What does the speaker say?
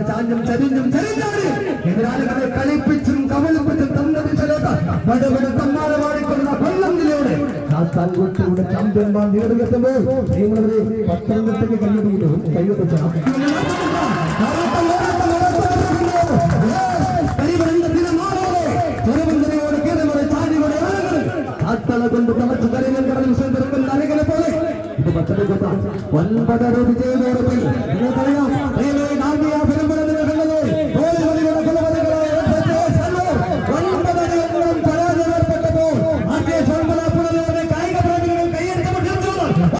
ചാഞ്ഞും ചരിഞ്ഞും ചരിഞ്ഞാണ് എതിരാളികളെ കളിപ്പിച്ചും കവളിപ്പിച്ചും തന്നതിലേക്ക് വടവടെ തമ്മാനമാടിക്കൊണ്ട കൊല്ലത്തിലൂടെ തൻകുട്ടിയുടെ ചാമ്പ്യന്മാർ നേടുകെത്തുമ്പോൾ നിങ്ങളവരെ പത്തനംതിട്ടയ്ക്ക് കൈവെച്ച ാണ് കൊണ്ട് തമച്ച് കരങ്ങൾ കടൽ സ്വന്തം അരകളെ പോലെ ഇത് പത്തനംതിട്ട 9 വിജയത്തോടെ നിങ്ങൾക്കറിയാം